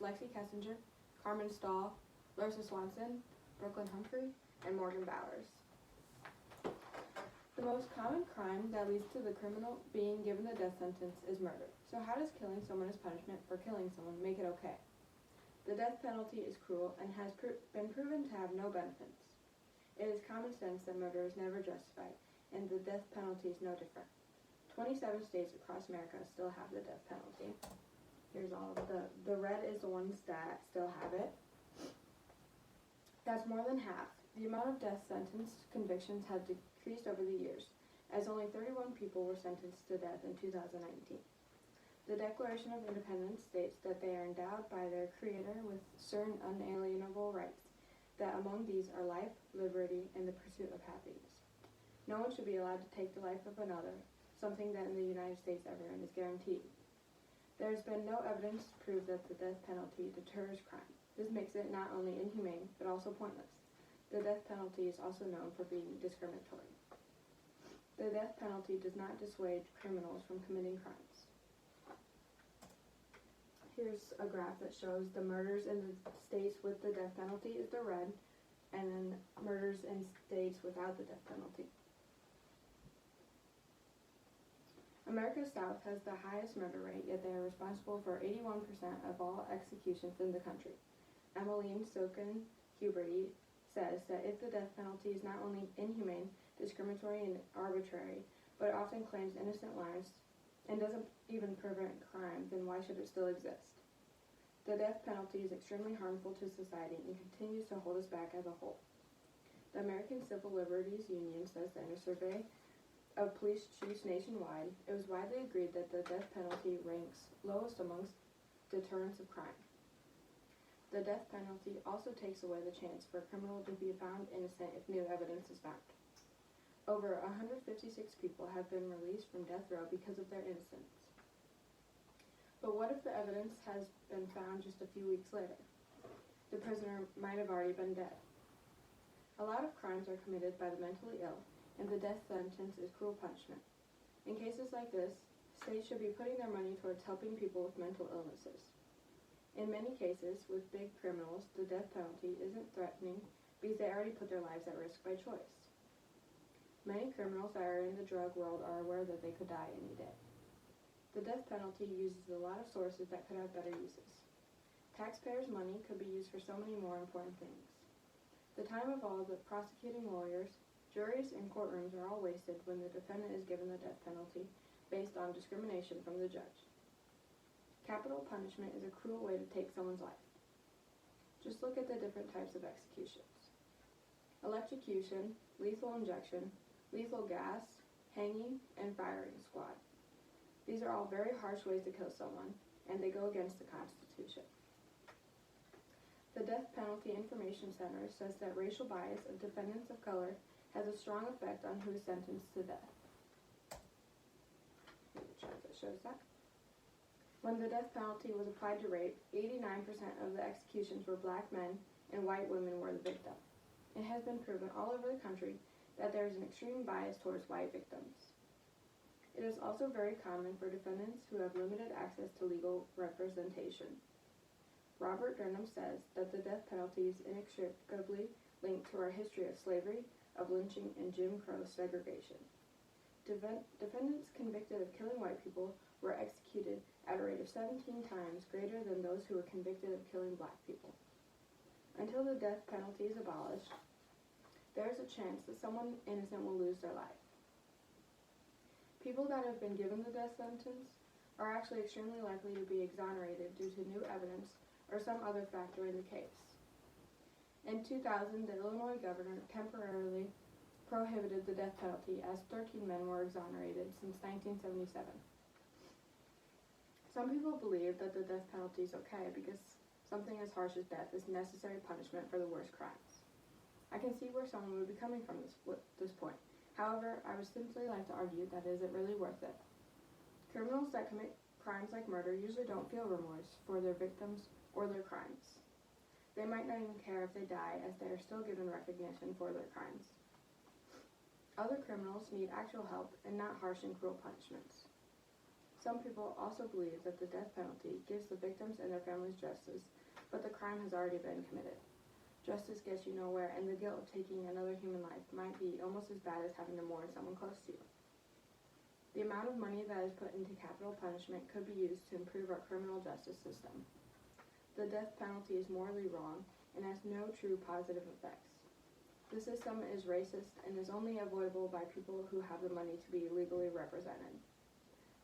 Lexi Kessinger, Carmen Stahl, Larissa Swanson, Brooklyn Humphrey, and Morgan Bowers. The most common crime that leads to the criminal being given the death sentence is murder. So how does killing someone as punishment for killing someone make it okay? The death penalty is cruel and has been proven to have no benefits. It is common sense that murder is never justified, and the death penalty is no different. 27 states across America still have the death penalty. Here's all of the red is the ones that still have it. That's more than half. The amount of death sentence convictions have decreased over the years, as only 31 people were sentenced to death in 2019. The Declaration of Independence states that they are endowed by their Creator with certain unalienable rights, that among these are life, liberty, and the pursuit of happiness. No one should be allowed to take the life of another, something that in the United States everyone is guaranteed. There has been no evidence to prove that the death penalty deters crime. This makes it not only inhumane, but also pointless. The death penalty is also known for being discriminatory. The death penalty does not dissuade criminals from committing crimes. Here's a graph that shows the murders in the states with the death penalty is the red, and then murders in states without the death penalty. America's South has the highest murder rate, yet they are responsible for 81% of all executions in the country. Emmeline Silken Huberty says that if the death penalty is not only inhumane, discriminatory, and arbitrary, but often claims innocent lives and doesn't even prevent crime, then why should it still exist? The death penalty is extremely harmful to society and continues to hold us back as a whole. The American Civil Liberties Union says that in a survey of police chiefs nationwide, it was widely agreed that the death penalty ranks lowest amongst deterrents of crime. The death penalty also takes away the chance for a criminal to be found innocent if new evidence is found. Over 156 people have been released from death row because of their innocence. But what if the evidence has been found just a few weeks later? The prisoner might have already been dead. A lot of crimes are committed by the mentally ill, and the death sentence is cruel punishment. In cases like this, states should be putting their money towards helping people with mental illnesses. In many cases, with big criminals, the death penalty isn't threatening because they already put their lives at risk by choice. Many criminals that are in the drug world are aware that they could die any day. The death penalty uses a lot of sources that could have better uses. Taxpayers' money could be used for so many more important things. The time of all the prosecuting lawyers, juries, and courtrooms are all wasted when the defendant is given the death penalty based on discrimination from the judge. Capital punishment is a cruel way to take someone's life. Just look at the different types of executions. Electrocution, lethal injection, lethal gas, hanging, and firing squad. These are all very harsh ways to kill someone, and they go against the Constitution. The Death Penalty Information Center says that racial bias of defendants of color has a strong effect on who is sentenced to death. Here's a chart that shows that. When the death penalty was applied to rape, 89% of the executions were black men and white women were the victim. It has been proven all over the country that there is an extreme bias towards white victims. It is also very common for defendants who have limited access to legal representation. Robert Durham says that the death penalty is inextricably linked to our history of slavery, of lynching, and Jim Crow segregation. Defendants convicted of killing white people were executed at a rate of 17 times greater than those who were convicted of killing black people. Until the death penalty is abolished, there is a chance that someone innocent will lose their life. People that have been given the death sentence are actually extremely likely to be exonerated due to new evidence or some other factor in the case. In 2000, the Illinois governor temporarily prohibited the death penalty as 13 men were exonerated since 1977. Some people believe that the death penalty is okay because something as harsh as death is necessary punishment for the worst crimes. I can see where someone would be coming from this point. However, I would simply like to argue that is it really worth it? Criminals that commit crimes like murder usually don't feel remorse for their victims or their crimes. They might not even care if they die, as they are still given recognition for their crimes. Other criminals need actual help and not harsh and cruel punishments. Some people also believe that the death penalty gives the victims and their families justice, but the crime has already been committed. Justice gets you nowhere, and the guilt of taking another human life might be almost as bad as having to mourn someone close to you. The amount of money that is put into capital punishment could be used to improve our criminal justice system. The death penalty is morally wrong and has no true positive effects. The system is racist and is only avoidable by people who have the money to be legally represented.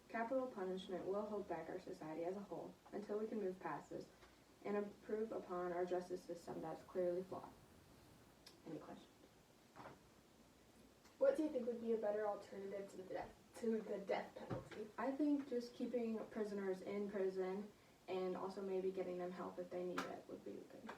Capital punishment will hold back our society as a whole until we can move past this and improve upon our justice system that's clearly flawed. Any questions? What do you think would be a better alternative to the death penalty? I think just keeping prisoners in prison and also maybe getting them help if they need it would be good.